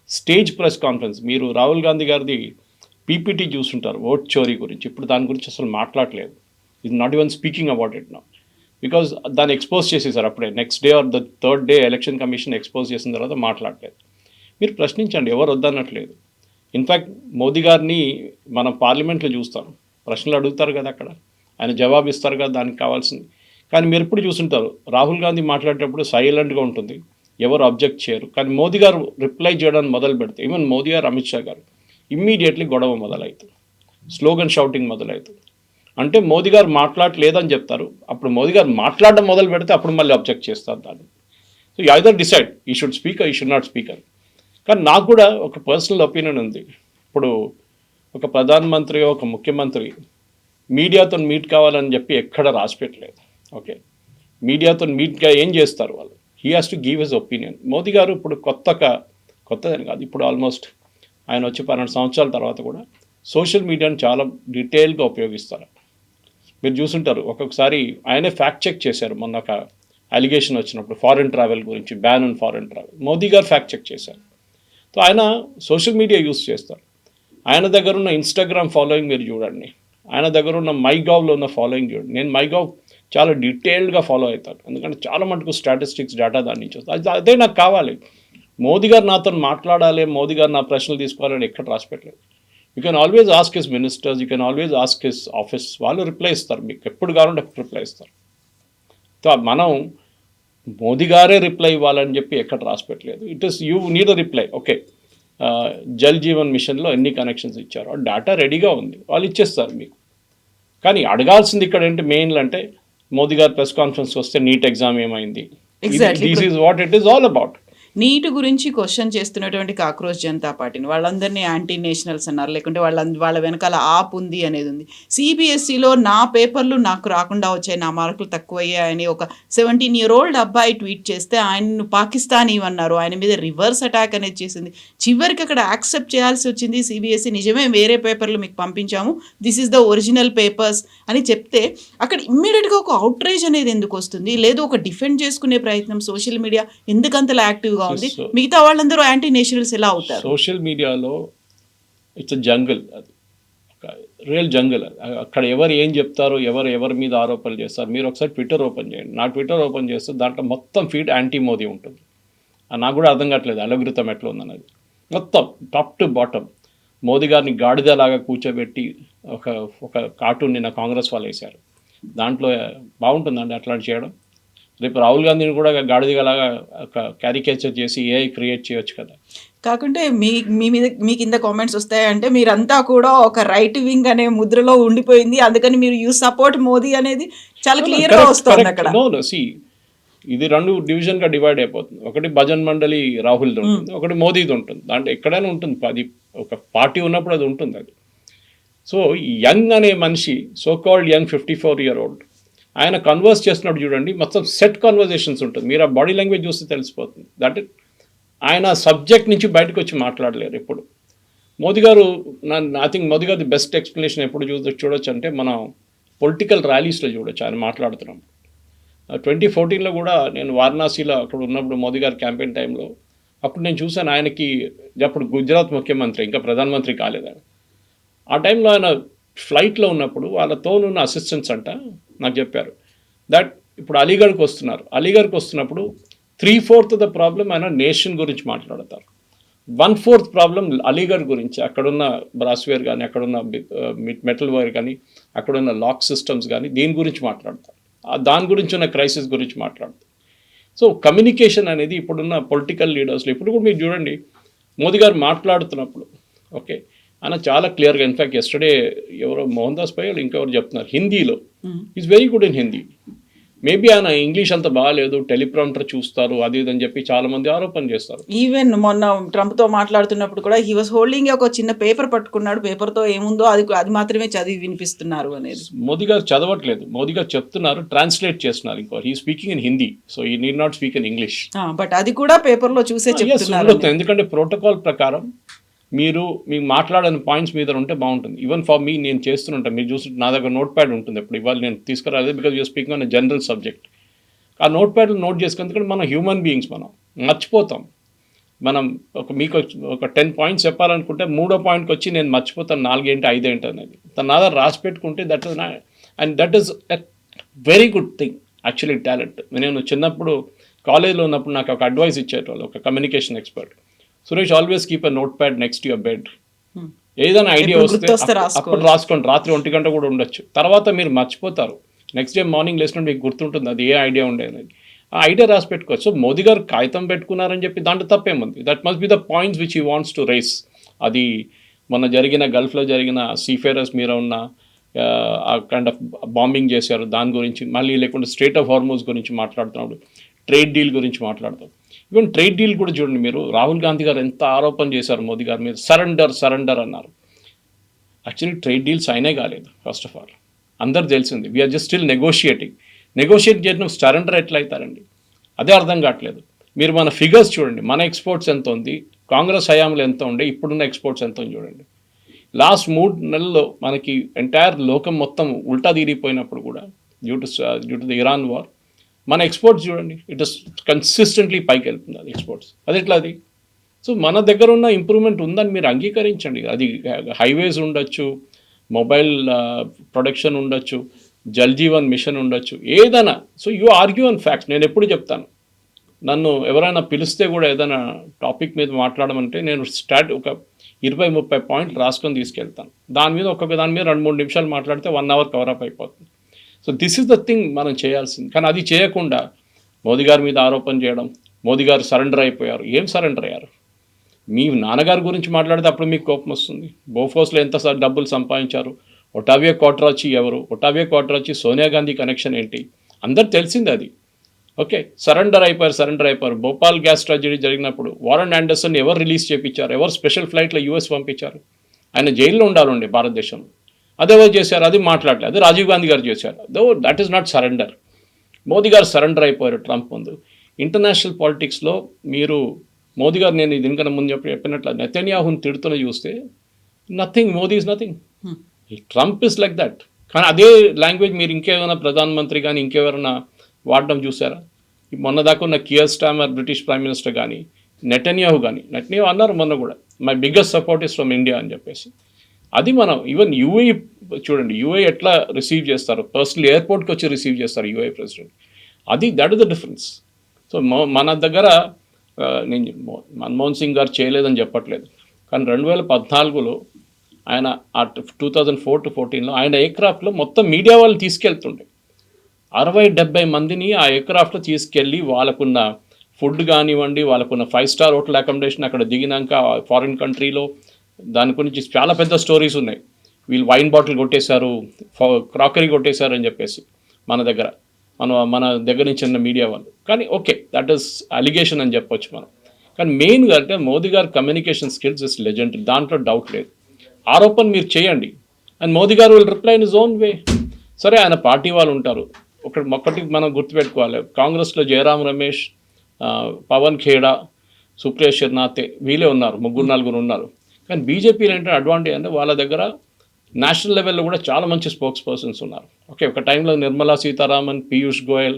S3: స్టేజ్ ప్రెస్ కాన్ఫరెన్స్, మీరు రాహుల్ గాంధీ గారిది పీపీటీ చూస్తుంటారు ఓట్ చోరీ గురించి. ఇప్పుడు దాని గురించి అసలు మాట్లాడలేదు. Is not even speaking about it now, because దాన్ని ఎక్స్పోజ్ చేసేసారు అప్పుడే. Next day or the 3rd day election commission expose చేసిన తర్వాత మాట్లాడలేదు. మీరు ప్రశ్నించండి, ఎవరు వద్దన్నట్లేదు. ఇన్ఫ్యాక్ట్ మోదీ గారిని మనం పార్లమెంట్లో చూస్తాం, ప్రశ్నలు అడుగుతారు కదా, అక్కడ ఆయన జవాబు ఇస్తారు కదా దానికి కావాల్సింది. కానీ మీరు ఎప్పుడు చూస్తుంటారు, రాహుల్ గాంధీ మాట్లాడేటప్పుడు సైలెంట్గా ఉంటుంది, ఎవరు అబ్జెక్ట్ చేయరు. కానీ మోదీ గారు రిప్లై చేయడానికి మొదలు పెడితే, ఈవెన్ మోదీ గారు, అమిత్ షా గారు, ఇమ్మీడియట్లీ గొడవ మొదలవుతుంది, స్లోగన్ షౌటింగ్ మొదలవుతుంది. అంటే మోదీ గారు మాట్లాడలేదని చెప్తారు, అప్పుడు మోదీ గారు మాట్లాడడం మొదలు పెడితే అప్పుడు మళ్ళీ అబ్జెక్ట్ చేస్తారు దాన్ని. సో యూ ఐదర్ డిసైడ్ ఈ షుడ్ స్పీక్, ఈ షుడ్ నాట్ స్పీక్ అని. కానీ నాకు కూడా ఒక పర్సనల్ ఒపీనియన్ ఉంది. ఇప్పుడు ఒక ప్రధానమంత్రి, ఒక ముఖ్యమంత్రి మీడియాతో మీట్ కావాలని చెప్పి ఎక్కడ రాసి పెట్టలేదు. ఓకే, మీడియాతో మీట్గా ఏం చేస్తారు వాళ్ళు? He has to give his opinion. Modi గారు ఇప్పుడు కొత్తదని కాదు, ఇప్పుడు ఆల్మోస్ట్ ఆయన వచ్చి 12 సంవత్సరాల తర్వాత కూడా సోషల్ మీడియాను చాలా డీటెయిల్గా ఉపయోగిస్తారు. మీరు చూసుంటారు, ఒక్కొక్కసారి ఆయనే ఫ్యాక్ట్ చెక్ చేశారు. మొన్న ఒక అలిగేషన్ వచ్చినప్పుడు ఫారిన్ ట్రావెల్ గురించి, ban on foreign travel, Modi గారు ఫ్యాక్ట్ చెక్ చేశారు. సో ఆయన సోషల్ మీడియా యూస్ చేస్తారు. ఆయన దగ్గర ఉన్న ఇన్స్టాగ్రామ్ ఫాలోయింగ్ మీరు చూడండి, ఆయన దగ్గర ఉన్న మైగావ్లో ఉన్న ఫాలోయింగ్ చూడండి. నేను మైగావ్ చాలా డీటెయిల్డ్గా ఫాలో అవుతాను, ఎందుకంటే చాలా మటుకు స్టాటిస్టిక్స్ డేటా దాని నుంచి వస్తుంది. అదే నాకు కావాలి. మోదీ గారు నాతో మాట్లాడాలి, మోదీ గారు నా ప్రశ్నలు తీసుకోవాలని ఎక్కడ రాసి పెట్టలేదు. You can always ask his ministers, you can always ask his office, వాళ్ళు రిప్లై ఇస్తారు, మీకు ఎప్పుడు కావాలంటే అప్పుడు రిప్లై ఇస్తారు. సో మనం మోదీ గారే రిప్లై ఇవ్వాలని చెప్పి ఎక్కడ రాసి పెట్టలేదు. It is you need a reply. Okay, Jal Jeevan మిషన్లో ఎన్ని కనెక్షన్స్ ఇచ్చారో డేటా రెడీగా ఉంది, వాళ్ళు ఇచ్చేస్తారు మీకు. కానీ అడగాల్సింది ఇక్కడ ఏంటి మెయిన్లు అంటే, మోదీ గారు ప్రెస్ కాన్ఫరెన్స్ వస్తే నీట్ ఎగ్జామ్ ఏమైంది, this is what it is all about.
S2: NEET గురించి క్వశ్చన్ చేస్తున్నటువంటి కాక్రోచ్ జనతా పార్టీని వాళ్ళందరినీ యాంటీ నేషనల్స్ అన్నారు, లేకుంటే వాళ్ళ వెనకాల ఆప్ ఉంది అనేది ఉంది. సిబిఎస్ఈలో నా పేపర్లు నాకు రాకుండా వచ్చాయి, నా మార్కులు తక్కువయ్యాయని ఒక 17-year-old అబ్బాయి ట్వీట్ చేస్తే ఆయన్ను పాకిస్తానీ అన్నారు, ఆయన మీద రివర్స్ అటాక్ అనేది చేసింది. చివరికి అక్కడ యాక్సెప్ట్ చేయాల్సి వచ్చింది సిబిఎస్ఈ, నిజమే వేరే పేపర్లు మీకు పంపించాము, this is the original papers అని చెప్తే అక్కడ ఇమ్మీడియట్గా ఒక అవుట్రేజ్ అనేది ఎందుకు వస్తుంది? లేదు ఒక డిఫెండ్ చేసుకునే ప్రయత్నం సోషల్ మీడియా ఎందుకంతలా యాక్టివ్గా ఉంది? మిగతా వాళ్ళందరూ యాంటీ నేషనల్స్ ఎలా అవుతారు?
S3: సోషల్ మీడియాలో ఇట్స్ జంగిల్, అది రియల్ జంగిల్. అక్కడ ఎవరు ఏం చెప్తారో, ఎవరి మీద ఆరోపణలు చేస్తారు. మీరు ఒకసారి ట్విట్టర్ ఓపెన్ చేయండి, నా ట్విట్టర్ ఓపెన్ చేస్తే దాంట్లో మొత్తం ఫీడ్ యాంటీ మోదీ ఉంటుంది. నాకు కూడా అర్థం కావట్లేదు అలగృతం ఎట్లా ఉందన్నది. మొత్తం టాప్ టు బాటమ్ మోదీ గారిని గాడిదలాగా కూర్చోబెట్టి ఒక కార్టూన్ నిన్న కాంగ్రెస్ వాళ్ళు వేశారు. దాంట్లో బాగుంటుందండి అట్లాంటి చేయడం. రేపు రాహుల్ గాంధీని కూడా గాడిదలాగా ఒక క్యారికేచర్ చేసి ఏఐ క్రియేట్ చేయొచ్చు కదా.
S2: కాకుంటే మీ కింద కామెంట్స్ వస్తాయంటే మీరంతా కూడా ఒక రైట్ వింగ్ అనే ముద్రలో ఉండిపోయింది, అందుకని మీరు యూ సపోర్ట్ మోదీ అనేది చాలా క్లియర్గా వస్తుంది అక్కడ.
S3: ఇది 2 డివిజన్గా డివైడ్ అయిపోతుంది. ఒకటి భజన్ మండలి రాహుల్ది ఉంటుంది, ఒకటి మోదీది ఉంటుంది. దాంట్లో ఎక్కడైనా ఉంటుంది, అది ఒక పార్టీ ఉన్నప్పుడు అది ఉంటుంది. అది సో యంగ్ అనే మనిషి, సో కాల్డ్ యంగ్ 54-year-old, ఆయన కన్వర్స్ చేస్తున్నప్పుడు చూడండి, మొత్తం సెట్ కన్వర్జేషన్స్ ఉంటుంది. మీరు ఆ బాడీ లాంగ్వేజ్ చూస్తే తెలిసిపోతుంది. దట్ ఇట్ ఆయన సబ్జెక్ట్ నుంచి బయటకు వచ్చి మాట్లాడలేరు ఎప్పుడు. మోదీ గారు, ఐ థింక్ మోదీ గారి బెస్ట్ ఎక్స్ప్లెనేషన్ ఎప్పుడు చూడొచ్చు అంటే మనం పొలిటికల్ ర్యాలీస్లో చూడొచ్చు ఆయన మాట్లాడుతున్నాం. 2014లో కూడా నేను వారణాసిలో అక్కడ ఉన్నప్పుడు మోదీ గారి క్యాంపెయిన్ టైంలో అప్పుడు నేను చూశాను ఆయనకి, అప్పుడు గుజరాత్ ముఖ్యమంత్రి, ఇంకా ప్రధానమంత్రి కాలేదు. ఆ టైంలో ఆయన ఫ్లైట్లో ఉన్నప్పుడు వాళ్ళతో ఉన్న అసిస్టెంట్స్ అంట నాకు చెప్పారు దట్ ఇప్పుడు అలీగఢ్కి వస్తున్నప్పుడు 3/4 ద ప్రాబ్లం ఆయన నేషన్ గురించి మాట్లాడతారు, 1/4 ప్రాబ్లం అలీగఢ్ గురించి, అక్కడున్న బ్రాస్వేర్ కానీ, అక్కడున్న మెటల్ వైర్ కానీ, అక్కడున్న లాక్ సిస్టమ్స్ కానీ, దీని గురించి మాట్లాడతారు, దాని గురించి ఉన్న క్రైసిస్ గురించి మాట్లాడతారు. సో కమ్యూనికేషన్ అనేది ఇప్పుడున్న పొలిటికల్ లీడర్స్లో ఇప్పుడు కూడా మీరు చూడండి, మోదీ గారు మాట్లాడుతున్నప్పుడు ఓకే ఆయన చాలా క్లియర్గా, ఇన్ఫ్యాక్ట్ ఎస్టర్డే ఎవరో మోహన్ దాస్ పై ఇంకెవరు చెప్తున్నారు హిందీలో, is very good in Hindi. Maybe ఆయన ఇంగ్లీష్ అంత బాగాలేదు, టెలిప్రాంప్టర్ చూస్తారు అది ఇదని చెప్పి చాలా మంది ఆరోపణ చేస్తారు.
S2: ఈవెన్ మొన్న ట్రంప్తో మాట్లాడుతున్నప్పుడు కూడా హీ వాస్ హోల్డింగ్ ఒక చిన్న పేపర్ పట్టుకున్నాడు, పేపర్తో ఏముందో అది మాత్రమే చదివి వినిపిస్తున్నారు అనేది.
S3: మోదీ గారు చదవట్లేదు, మోదీ గారు చెప్తున్నారు, ట్రాన్స్లేట్ చేస్తున్నారు. ఇంకో he speaking in Hindi, so he need not speak in English.
S2: But అది కూడా పేపర్లో చూసే చెప్తున్నారు.
S3: ఎందుకంటే ప్రోటోకాల్ ప్రకారం మీరు మాట్లాడని పాయింట్స్ మీద ఉంటే బాగుంటుంది. ఈవెన్ ఫర్ మీ, నేను చేస్తుంటాను, మీరు చూసి నా దగ్గర నోట్ ప్యాడ్ ఉంటుంది, ఎప్పుడు ఇవాళ నేను తీసుకురాలేదు because you're speaking on general subject. ఆ నోట్ ప్యాడ్లో నోట్ చేసుకుని, ఎందుకంటే మనం హ్యూమన్ బీయింగ్స్, మనం మర్చిపోతాం. మనం మీకు ఒక 10 పాయింట్స్ చెప్పాలనుకుంటే 3వ పాయింట్కి వచ్చి నేను మర్చిపోతాను 4 ఏంటి 5 ఏంటి అనేది. తన నా దగ్గర రాసి పెట్టుకుంటే that is and that is a very good thing actually, talent. నేను చిన్నప్పుడు కాలేజ్లో ఉన్నప్పుడు నాకు ఒక అడ్వైస్ ఇచ్చేటోళ్ళు, ఒక communication expert, Suresh always keep a note pad next your bed. ఏదైనా ఐడియా వస్తే అప్పుడు రాసుకోండి, రాత్రి 1 గంట కూడా ఉండొచ్చు, తర్వాత మీరు మర్చిపోతారు, నెక్స్ట్ డే మార్నింగ్ లేసినప్పుడు మీకు గుర్తుంటుంది అది ఏ ఐడియా ఉండేది అనేది. ఆ ఐడియా రాసి పెట్టుకోవచ్చు. సో మోదీ గారు కాగితం పెట్టుకున్నారని చెప్పి దాంట్లో తప్పేముంది? That must be the points which he wants to rice. అది మొన్న జరిగిన గల్ఫ్లో జరిగిన సీఫేరర్స్ మీద ఉన్న ఆ కైండ్ ఆఫ్ బాంబింగ్ చేశారు దాని గురించి, మళ్ళీ లేకుంటే స్ట్రేట్ ఆఫ్ హార్మోజ్ గురించి మాట్లాడుతున్నాడు, ట్రేడ్ డీల్ గురించి మాట్లాడతాడు. ఈవెన్ ట్రేడ్ డీల్ కూడా చూడండి మీరు, రాహుల్ గాంధీ గారు ఎంత ఆరోపణ చేశారు మోదీ గారి మీద, సరెండర్ అన్నారు. యాక్చువల్లీ ట్రేడ్ డీల్స్ అయినే కాలేదు. ఫస్ట్ ఆఫ్ ఆల్ అందరు తెలిసింది, వీఆర్ జస్ట్ స్టిల్ నెగోషియేట్ చేయడం సరెండర్ ఎట్లా అవుతారండి? అదే అర్థం కావట్లేదు. మీరు మన ఫిగర్స్ చూడండి, మన ఎక్స్పోర్ట్స్ ఎంత ఉంది, కాంగ్రెస్ హయాంలో ఎంత ఉండే, ఇప్పుడున్న ఎక్స్పోర్ట్స్ ఎంత ఉంది చూడండి. లాస్ట్ 3 నెలల్లో మనకి ఎంటైర్ లోకం మొత్తం ఉల్టా తిరిగిపోయినప్పుడు కూడా due to the Iran war మన ఎక్స్పోర్ట్స్ చూడండి, ఇట్ ఇస్ కన్సిస్టెంట్లీ పైకి వెళ్తుంది అది ఎక్స్పోర్ట్స్. అది ఎట్లా అది? సో మన దగ్గర ఉన్న ఇంప్రూవ్మెంట్ ఉందని మీరు అంగీకరించండి. అది హైవేస్ ఉండొచ్చు, మొబైల్ ప్రొడక్షన్ ఉండొచ్చు, జల్ జీవన్ మిషన్ ఉండొచ్చు, ఏదైనా. So you argue on facts. నేను ఎప్పుడు చెప్తాను, నన్ను ఎవరైనా పిలిస్తే కూడా ఏదైనా టాపిక్ మీద మాట్లాడమంటే నేను ఒక 20-30 పాయింట్లు రాసుకొని తీసుకెళ్తాను. దాని మీద ఒక్కొక్క దాని మీద 2-3 నిమిషాలు మాట్లాడితే 1 అవర్ కవరప్ అయిపోతుంది. So this is the thing మనం చేయాల్సింది. కానీ అది చేయకుండా మోదీ గారి మీద ఆరోపణ చేయడం, మోదీ గారు సరెండర్ అయిపోయారు. ఏం సరెండర్ అయ్యారు? మీ నాన్నగారి గురించి మాట్లాడితే అప్పుడు మీకు కోపం వస్తుంది. బోఫోర్స్లో ఎంత డబ్బులు సంపాదించారు, ఒటావియో క్వాట్రాచి ఎవరు, ఒటావియో క్వాట్రాచి సోనియా గాంధీ కనెక్షన్ ఏంటి, అందరు తెలిసింది అది. ఓకే, సరెండర్ అయిపోయారు. భోపాల్ గ్యాస్ ట్రాజడీ జరిగినప్పుడు వారన్ ఆండర్సన్ ఎవరు రిలీజ్ చేయించారు, ఎవరు స్పెషల్ ఫ్లైట్లో యూఎస్ పంపించారు? ఆయన జైల్లో ఉండాలండి భారతదేశంలో. అదెవరు చేశారు? అది మాట్లాడలేదు. అది రాజీవ్ గాంధీ గారు చేశారు. That is not surrender. Modi గారు సరెండర్ అయిపోయారు ట్రంప్ ముందు. ఇంటర్నేషనల్ పాలిటిక్స్లో మీరు మోదీ గారు, నేను దీనికన్నా ముందు చెప్పినట్లు నెతన్యాహుని తిడుతున్న చూస్తే nothing, Modi is nothing, Trump is like that. కానీ అదే లాంగ్వేజ్ మీరు ఇంకేమైనా ప్రధానమంత్రి కానీ ఇంకెవరైనా వాడడం చూసారా? మొన్నదాకా ఉన్న Keir Starmer British prime minister కానీ నెతన్యాహు అన్నారు మొన్న కూడా, my biggest support is from India అని చెప్పేసి. అది మనం ఈవెన్ యూఏఈ చూడండి, యూఏఈ ఎట్లా రిసీవ్ చేస్తారు, పర్సనల్ ఎయిర్పోర్ట్కి వచ్చి రిసీవ్ చేస్తారు UAE president. That is the difference. So మన దగ్గర నేను మన్మోహన్ సింగ్ గారు చేయలేదని చెప్పట్లేదు, కానీ 2014లో ఆయన 2004-14లో ఆయన ఎయిర్క్రాఫ్ట్లో మొత్తం మీడియా వాళ్ళు తీసుకెళ్తుండే 60-70 మందిని ఆ ఎయిర్క్రాఫ్ట్లో తీసుకెళ్ళి వాళ్ళకున్న ఫుడ్ కానివ్వండి, వాళ్ళకున్న 5-స్టార్ హోటల్ అకామిడేషన్ అక్కడ దిగినాక ఫారిన్ కంట్రీలో దాని గురించి చాలా పెద్ద స్టోరీస్ ఉన్నాయి. వీళ్ళు వైన్ బాటిల్ కొట్టేశారు, క్రాకరీ కొట్టేశారు అని చెప్పేసి మన దగ్గర నుంచి ఉన్న మీడియా వాళ్ళు. కానీ ఓకే, దట్ ఈస్ అలిగేషన్ అని చెప్పొచ్చు మనం. కానీ మెయిన్గా అంటే మోదీ గారి కమ్యూనికేషన్ స్కిల్స్ ఇస్ లెజెండరీ, దాంట్లో డౌట్ లేదు. ఆరోపణ మీరు చేయండి అండ్ మోదీ గారు will reply in his own way. సరే, ఆయన పార్టీ వాళ్ళు ఉంటారు. ఒకటి మనం గుర్తుపెట్టుకోవాలి, కాంగ్రెస్లో జయరాం రమేష్, పవన్ ఖేడా, సుప్రియ శర్నాథే వీళ్ళే ఉన్నారు, 3-4 ఉన్నారు. కానీ బీజేపీలో ఏంటంటే అడ్వాంటేజ్ అంటే వాళ్ళ దగ్గర నేషనల్ లెవెల్లో కూడా చాలా మంచి స్పోక్స్ పర్సన్స్ ఉన్నారు. ఓకే, ఒక టైంలో నిర్మలా సీతారామన్, పీయూష్ గోయల్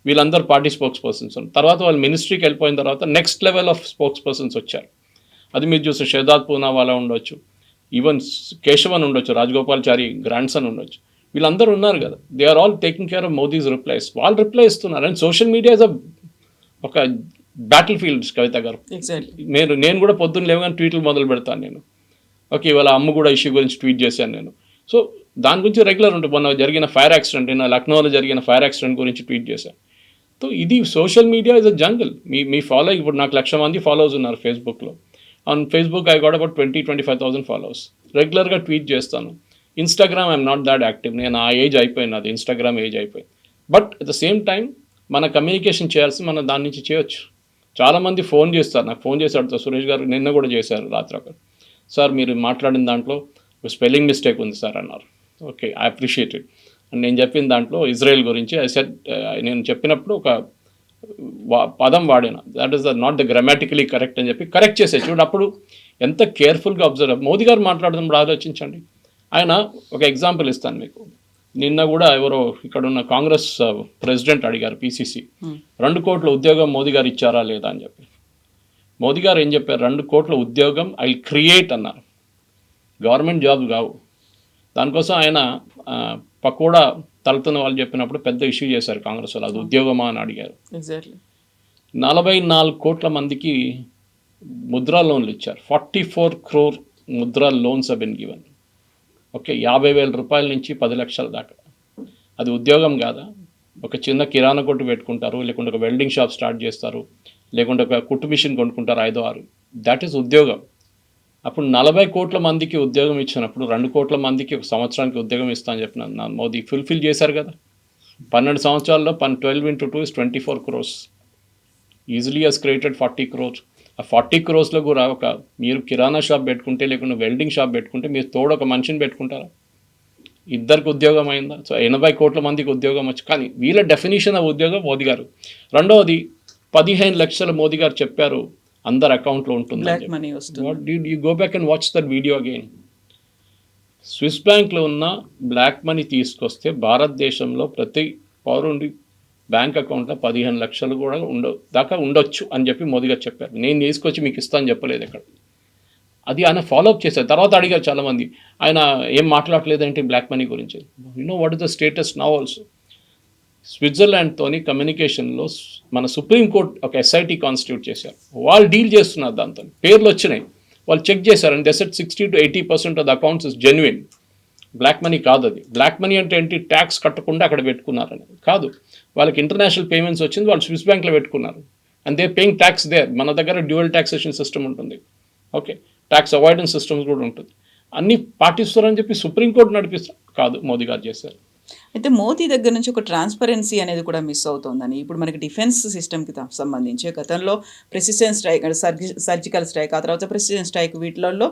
S3: వీళ్ళందరూ పార్టీ స్పోక్స్ పర్సన్స్ ఉన్నారు. తర్వాత వాళ్ళు మినిస్ట్రీకి వెళ్ళిపోయిన తర్వాత next level of spokes persons వచ్చారు. అది మీరు చూస్తే షహదాద్ పూనావాలా ఉండొచ్చు, ఈవెన్ కేశవన్ ఉండొచ్చు, రాజగోపాల్చారి గ్రాండ్ సన్ ఉండొచ్చు, వీళ్ళందరూ ఉన్నారు కదా. They are all taking care of Modi's replies. వాళ్ళు రిప్లై ఇస్తున్నారు. అండ్ సోషల్ మీడియా ఇస్ ఒక బ్యాటిల్ ఫీల్డ్స్. కవిత గారు, నేను కూడా పొద్దున్న లేవగానే ట్వీట్లు మొదలు పెడతాను నేను. ఓకే, ఇవాళ అమ్మ కూడా ఇష్యూ గురించి ట్వీట్ చేశాను నేను. సో దాని గురించి రెగ్యులర్ ఉంటుంది. మొన్న జరిగిన ఫైర్ యాక్సిడెంట్, లక్నోలో జరిగిన ఫైర్ యాక్సిడెంట్ గురించి ట్వీట్ చేశాను. సో ఇది social media is a jungle. Me follow, ఇప్పుడు నాకు 1,00,000 మంది ఫాలోవర్స్ ఉన్నారు ఫేస్బుక్లో. On Facebook I got about 20-25,000 followers. రెగ్యులర్గా ట్వీట్ చేస్తాను. Instagram I'm not that active. నేను ఆ ఏజ్ అయిపోయింది, అది ఇన్స్టాగ్రామ్ ఏజ్ అయిపోయింది. But at the same time మన కమ్యూనికేషన్ చేయాల్సి మనం దాని నుంచి చేయొచ్చు. చాలామంది ఫోన్ చేస్తారు, నాకు ఫోన్ చేశాడు సురేష్ గారు, నిన్న కూడా చేశారు రాత్రి ఒకరు. సార్ మీరు మాట్లాడిన దాంట్లో స్పెల్లింగ్ మిస్టేక్ ఉంది సార్ అన్నారు. Okay, I appreciate it. And నేను చెప్పిన దాంట్లో ఇజ్రాయెల్ గురించి నేను చెప్పినప్పుడు ఒక పదం వాడాను, that is not the గ్రామాటికలీ correct అని చెప్పి కరెక్ట్ చేసే చూడు. అప్పుడు ఎంత కేర్ఫుల్గా అబ్జర్వ్. మోదీ గారు మాట్లాడుతున్నప్పుడు ఆలోచించండి. ఆయన ఒక ఎగ్జాంపుల్ ఇస్తాను మీకు. నిన్న కూడా ఎవరో ఇక్కడ ఉన్న కాంగ్రెస్ ప్రెసిడెంట్ అడిగారు, పీసీసీ, 2 కోట్ల ఉద్యోగం మోదీ గారు ఇచ్చారా లేదా అని చెప్పి. మోదీ గారు ఏం చెప్పారు? 2 కోట్ల ఉద్యోగం ఐ క్రియేట్ అన్నారు. గవర్నమెంట్ జాబ్ కావు. దానికోసం ఆయన పకోడా తలుతున్న వాళ్ళు చెప్పినప్పుడు పెద్ద ఇష్యూ చేశారు కాంగ్రెస్ వాళ్ళు. అది ఉద్యోగమా అని అడిగారు. 44 కోట్ల మందికి ముద్రా లోన్లు ఇచ్చారు. 44 crore Mudra loans have been given. Okay, 50,000 రూపాయల నుంచి 10 లక్షల దాకా. అది ఉద్యోగం కాదా? ఒక చిన్న కిరాణా కొట్టు పెట్టుకుంటారు, లేకుంటే ఒక వెల్డింగ్ షాప్ స్టార్ట్ చేస్తారు, లేకుంటే ఒక కుట్టు మిషన్ కొనుక్కుంటారు 5-6. దట్ ఈస్ ఉద్యోగం. అప్పుడు 40 కోట్ల మందికి ఉద్యోగం ఇచ్చినప్పుడు 2 కోట్ల మందికి ఒక సంవత్సరానికి ఉద్యోగం ఇస్తా అని చెప్పిన మోదీ ఫుల్ఫిల్ చేశారు కదా. 12 సంవత్సరాల్లో 12 into 2 is 24 crores. Easily has created 40 crores. ఆ 40 crores కూడా ఒక మీరు కిరాణా షాప్ పెట్టుకుంటే, లేకుంటే వెల్డింగ్ షాప్ పెట్టుకుంటే మీరు తోడు ఒక మనిషిని పెట్టుకుంటారా? ఇద్దరికి ఉద్యోగం అయిందా? సో 80 కోట్ల మందికి ఉద్యోగం వచ్చు. కానీ వీళ్ళ డెఫినేషన్ ఆఫ్ ఉద్యోగం మోదీ గారు. రెండవది 15 లక్షల మోదీ గారు చెప్పారు అందరు అకౌంట్లో ఉంటుంది.
S2: బ్లాక్ మనీ వస్తుంది.
S3: You go back and watch that video again. Swiss బ్యాంక్లో ఉన్న బ్లాక్ మనీ తీసుకొస్తే భారతదేశంలో ప్రతి పౌరుడి బ్యాంక్ అకౌంట్లో 15 లక్షలు కూడా దాకా ఉండొచ్చు అని చెప్పి మోదీ గారు చెప్పారు. నేను తీసుకొచ్చి మీకు ఇస్తాను చెప్పలేదు ఇక్కడ. అది ఆయన ఫాలోఅప్ చేశారు. తర్వాత అడిగారు చాలామంది, ఆయన ఏం మాట్లాడలేదంటే బ్లాక్ మనీ గురించి. What is the status now also. స్విట్జర్లాండ్తోని కమ్యూనికేషన్లో మన సుప్రీంకోర్టు ఒక ఎస్ఐటి కాన్స్టిట్యూట్ చేశారు. వాళ్ళు డీల్ చేస్తున్నారు దాంతో. పేర్లు వచ్చినాయి, వాళ్ళు చెక్ చేశారు. And that 60 to 80% of the accounts is genuine. Black money కాదు అది. బ్లాక్ మనీ అంటే ఏంటి, ట్యాక్స్ కట్టకుండా అక్కడ పెట్టుకున్నారని కాదు. వాళ్ళకి ఇంటర్నేషనల్ పేమెంట్స్ వచ్చింది, వాళ్ళు స్విస్ బ్యాంక్లో పెట్టుకున్నారు. And they paying tax there. మన దగ్గర డ్యూయల్ ట్యాక్సేషన్ సిస్టమ్ ఉంటుంది, ఓకే, ట్యాక్స్ అవాయిడెన్స్ సిస్టమ్స్ కూడా ఉంటుంది. అన్నీ పాటిస్తారని చెప్పి సుప్రీంకోర్టు నడిపిస్తారు. కాదు, మోదీ గారు చేశారు.
S2: అయితే మోదీ దగ్గర నుంచి ఒక ట్రాన్స్పరెన్సీ అనేది కూడా మిస్ అవుతోందని. ఇప్పుడు మనకి డిఫెన్స్ సిస్టమ్కి సంబంధించి గతంలో ప్రెసిడెంట్ స్ట్రైక్, సర్జికల్ స్ట్రైక్, ఆ తర్వాత ప్రెసిడెంట్ స్ట్రైక్, వీటిలలో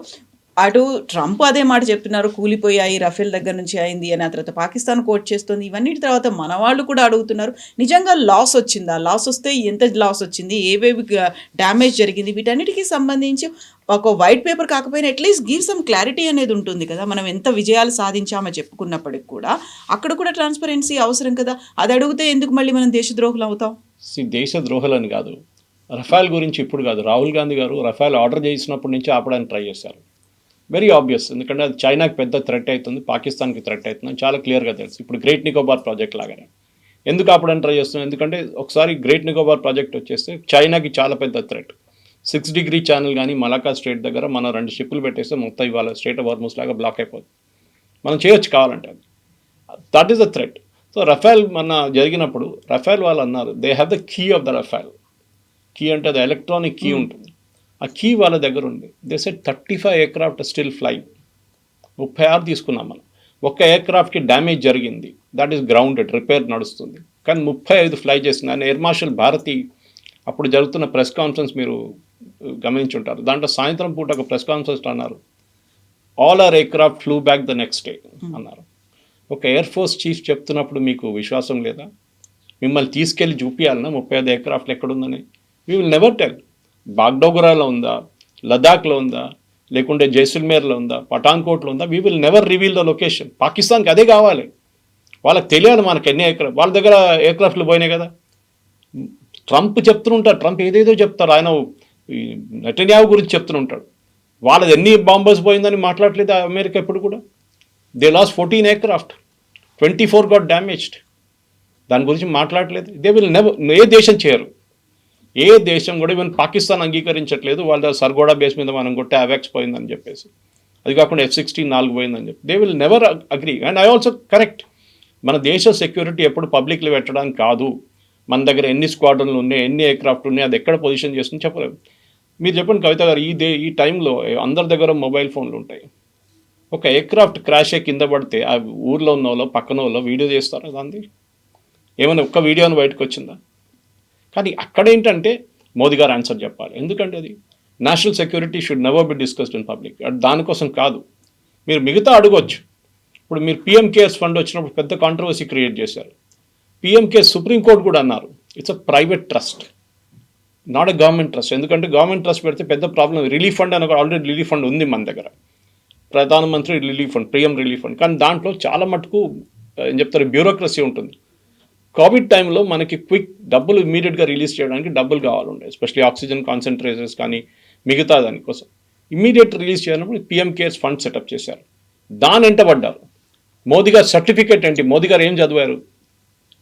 S2: అటు ట్రంప్ అదే మాట చెప్తున్నారు, కూలిపోయాయి రఫేల్ దగ్గర నుంచి అయింది అని. ఆ తర్వాత పాకిస్తాన్ కోట్ చేస్తుంది. ఇవన్నిటి తర్వాత మన వాళ్ళు కూడా అడుగుతున్నారు, నిజంగా లాస్ వచ్చిందా, లాస్ వస్తే ఎంత లాస్ వచ్చింది, ఏవేవి డ్యామేజ్ జరిగింది, వీటన్నిటికీ సంబంధించి ఒక వైట్ పేపర్ కాకపోయినా అట్లీస్ట్ గివ్ సమ్ క్లారిటీ అనేది ఉంటుంది కదా. మనం ఎంత విజయాలు సాధించామో చెప్పుకున్నప్పటికి కూడా అక్కడ కూడా ట్రాన్స్పరెన్సీ అవసరం కదా. అది అడిగితే ఎందుకు మళ్ళీ మనం దేశద్రోహులు అవుతాం?
S3: దేశద్రోహులని కాదు, రఫాల్ గురించి ఇప్పుడు కాదు. రాహుల్ గాంధీ గారు రఫాల్ ఆర్డర్ చేసినప్పటి నుంచి ఆపడానికి ట్రై చేశారు. వెరీ ఆబ్వియస్, ఎందుకంటే అది చైనాకి పెద్ద థ్రెట్ అవుతుంది, పాకిస్తాన్కి థ్రెట్ అవుతుంది చాలా క్లియర్గా తెలుసు. ఇప్పుడు గ్రేట్ నికోబార్ ప్రాజెక్ట్ లాగానే ఎందుకు ఆపడానికి ట్రై చేస్తున్నాం, ఎందుకంటే ఒకసారి గ్రేట్ నికోబార్ ప్రాజెక్ట్ వచ్చేస్తే చైనాకి చాలా పెద్ద థ్రెట్. 6 degree ఛానల్ కానీ మలాకా స్ట్రేట్ దగ్గర మనం 2 షిప్పులు పెట్టేస్తే మొత్తం ఇవాళ స్ట్రేట్ ఆఫ్ హార్మస్ లాగా బ్లాక్ అయిపోతుంది. మనం చేయొచ్చు కావాలంటే. అది that is the threat. So Rafale మన జరిగినప్పుడు రఫాల్ వాళ్ళు అన్నారు they have the key of the Rafale. Key అంటే అది ఎలక్ట్రానిక్ కీ ఉంటుంది. ఆ కీ వాళ్ళ దగ్గర ఉంది. They said 35 aircraft still fly. 36 తీసుకున్నాం మనం. ఒక్క ఎయిర్క్రాఫ్ట్కి డ్యామేజ్ జరిగింది, దట్ ఈస్ గ్రౌండెడ్, రిపేర్ నడుస్తుంది. కానీ 35 ఫ్లై చేసింది. ఎయిర్ మార్షల్ భారతి అప్పుడు జరుగుతున్న ప్రెస్ కాన్ఫరెన్స్ మీరు గమనించుంటారు. దాంట్లో సాయంత్రం పూట ఒక ప్రెస్ కాన్ఫరెన్స్ అన్నారు, all are aircraft flew back the next day అన్నారు. ఒక ఎయిర్ ఫోర్స్ చీఫ్ చెప్తున్నప్పుడు మీకు విశ్వాసం లేదా? మిమ్మల్ని తీసుకెళ్ళి చూపించాలన్నా 35 ఎయిర్క్రాఫ్ట్లు ఎక్కడుందని? We will never tell. బాగ్డోగ్రాలో ఉందా, లదాఖ్లో ఉందా, లేకుంటే జైసల్మేర్లో ఉందా, పఠాన్కోట్లో ఉందా, we will never reveal the location. పాకిస్తాన్కి అదే కావాలి, వాళ్ళకి తెలియాలి మనకి ఎన్ని ఎయిర్క్రాఫ్ట్. వాళ్ళ దగ్గర ఎయిర్క్రాఫ్ట్లు పోయినాయి కదా. ట్రంప్ చెప్తుంటారు, ట్రంప్ ఏదేదో చెప్తారు, ఆయన నెటన్యాహు గురించి చెప్తుంటాడు. వాళ్ళది ఎన్ని బాంబర్స్ పోయిందని మాట్లాడలేదు అమెరికా ఎప్పుడు కూడా. They lost 14 aircraft, 24 got damaged. దాని గురించి మాట్లాడలేదు. They will never. ఏ దేశం చేయరు, ఏ దేశం కూడా. ఈవెన్ పాకిస్తాన్ అంగీకరించట్లేదు. వాళ్ళ సర్గోడా బేస్ మీద మనం కొట్టే అవాక్స్ పోయిందని చెప్పేసి, అది కాకుండా F-16 4 పోయిందని చెప్పి. They will never agree. And I also correct. మన దేశ సెక్యూరిటీ ఎప్పుడు పబ్లిక్లో పెట్టడానికి కాదు. మన దగ్గర ఎన్ని స్క్వాడ్రన్లు ఉన్నాయి, ఎన్ని ఎయిర్క్రాఫ్ట్ ఉన్నాయి, అది ఎక్కడ పొజిషన్ చేస్తుంది చెప్పలేదు. మీరు చెప్పండి కవిత గారు, ఈ టైంలో అందరి దగ్గర మొబైల్ ఫోన్లు ఉంటాయి. ఒక ఎయిర్క్రాఫ్ట్ క్రాష్ అయ్యి కింద పడితే ఆ ఊర్లో ఉన్న వాళ్ళు పక్కన వాళ్ళు వీడియో చేస్తారు దాన్ని. ఏమైనా ఒక్క వీడియోని బయటకు వచ్చిందా? కానీ అక్కడేంటంటే మోదీ గారు ఆన్సర్ చెప్పాలి. ఎందుకంటే అది national security should never be discussed in public. దానికోసం కాదు. మీరు మిగతా అడగొచ్చు. ఇప్పుడు మీరు PM కేర్స్ ఫండ్ వచ్చినప్పుడు పెద్ద కాంట్రవర్సీ క్రియేట్ చేశారు. PM కేర్స్ సుప్రీంకోర్టు కూడా అన్నారు it's a private trust, not a government trust. ఎందుకంటే గవర్నమెంట్ ట్రస్ట్ పెడితే పెద్ద ప్రాబ్లం. రిలీఫ్ ఫండ్ అని ఆల్రెడీ రిలీఫ్ ఫండ్ ఉంది మన దగ్గర, ప్రధానమంత్రి relief fund, PM relief fund. కానీ దాంట్లో చాలా మటుకు ఏం చెప్తారు, బ్యూరోక్రసీ ఉంటుంది. కోవిడ్ టైంలో మనకి క్విక్ డబ్బులు ఇమీడియట్గా రిలీజ్ చేయడానికి డబ్బులు కావాలండే, ఎస్పెషల్లీ ఆక్సిజన్ కాన్సన్ట్రేటర్స్ కానీ మిగతా దానికోసం ఇమీడియట్ రిలీజ్ చేయాలన్నప్పుడు PM కేర్స్ ఫండ్ సెటప్ చేశారు. దాని వెంటబడ్డారు. మోదీ గారు సర్టిఫికేట్ ఏంటి, మోదీ గారు ఏం చదివారు?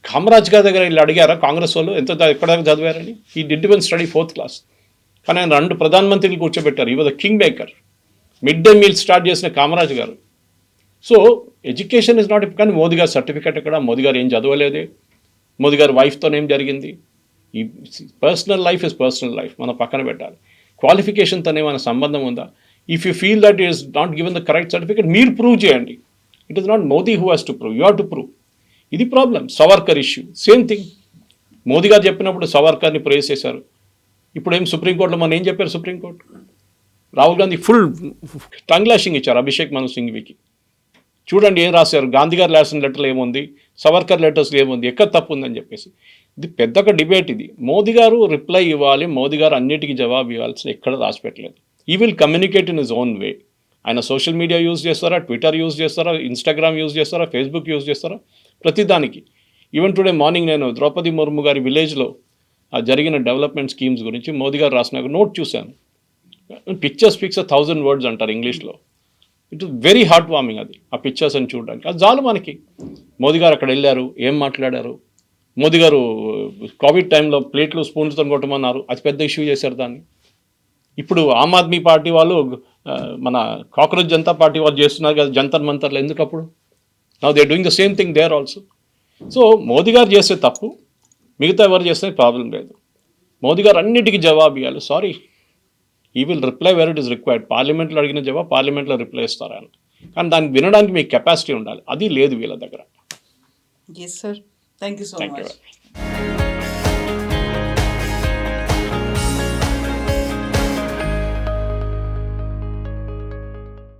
S3: కామరాజ్ గారి దగ్గర వీళ్ళు అడిగారా కాంగ్రెస్ వాళ్ళు ఎక్కడ చదివారని? ఈ did even study 4th class. కానీ ఆయన 2 ప్రధానమంత్రులు కూర్చోబెట్టారు. ఈ was king maker. Mid day meal start చేసిన కామరాజ్ గారు. So education is not. కానీ మోదీ గారు సర్టిఫికేట్ ఎక్కడ? మోదీ గారు ఏం చదవలేదే. మోదీ గారు వైఫ్తో ఏం జరిగింది? ఈ personal life is personal life, మనం పక్కన పెట్టాలి. క్వాలిఫికేషన్తోనే మన సంబంధం ఉందా? If you feel that is not given the correct certificate, మీరు ప్రూవ్ చేయండి. It is not Modi who has to prove, you have to prove. ఇది problem. Savarkar issue same thing. Modi గారు చెప్పినప్పుడు సవర్కర్ని ప్రేస్ చేశారు. ఇప్పుడు ఏం సుప్రీంకోర్టులో మనం ఏం చెప్పారు? Supreme court Rahul Gandhi full tongue lashing ఇచ్చారు అభిషేక్ మను సింఘ్వికి. చూడండి ఏం రాశారు, గాంధీ గారు రాసిన లెటర్లు ఏముంది, సవర్కర్ లెటర్స్లో ఏముంది, ఎక్కడ తప్పు ఉందని చెప్పేసి. ఇది పెద్ద ఒక డిబేట్ ఇది. మోదీ గారు రిప్లై ఇవ్వాలి, మోదీ గారు అన్నిటికీ జవాబు ఇవ్వాల్సిన ఎక్కడ రాసిపెట్టలేదు. ఈ will communicate in his own way. ఆయన సోషల్ మీడియా యూజ్ చేస్తారా, ట్విట్టర్ యూజ్ చేస్తారా, ఇన్స్టాగ్రామ్ యూజ్ చేస్తారా, ఫేస్బుక్ యూజ్ చేస్తారా, ప్రతిదానికి. ఈవెన్ టుడే మార్నింగ్ నేను ద్రౌపది ముర్ము గారి విలేజ్లో జరిగిన డెవలప్మెంట్ స్కీమ్స్ గురించి మోదీ గారు రాసిన నోట్ చూశాను. పిక్చర్ స్పీక్స్ 1000 words అంటారు ఇంగ్లీష్లో. It is very heart warming అది, ఆ పిక్చర్స్ అని చూడడానికి. అది చాలు మనకి. మోదీ గారు అక్కడ వెళ్ళారు, ఏం మాట్లాడారు. మోదీ గారు కోవిడ్ టైంలో ప్లేట్లు స్పూన్స్తో కొట్టమన్నారు, అది పెద్ద ఇష్యూ చేశారు దాన్ని. ఇప్పుడు ఆమ్ ఆద్మీ పార్టీ వాళ్ళు మన కాక్రోచ్ జనతా పార్టీ వాళ్ళు చేస్తున్నారు కదా జంతర్ మంతర్లు, ఎందుకు అప్పుడు? Now they doing the same thing there also. So Modi గారు చేసే తప్పు, మిగతా ఎవరు చేస్తే ప్రాబ్లం లేదు. మోదీ గారు అన్నిటికీ జవాబు ఇవ్వాలి. సారీ, ఈ will reply where it is required. పార్లమెంట్లో అడిగిన జవాబు పార్లమెంట్లో రిప్లై ఇస్తారు ఆయన. కానీ దాన్ని వినడానికి మీకు కెపాసిటీ ఉండాలి, అది లేదు వీళ్ళ దగ్గర.
S2: Yes sir, thank you so
S3: thank
S2: much.
S3: You.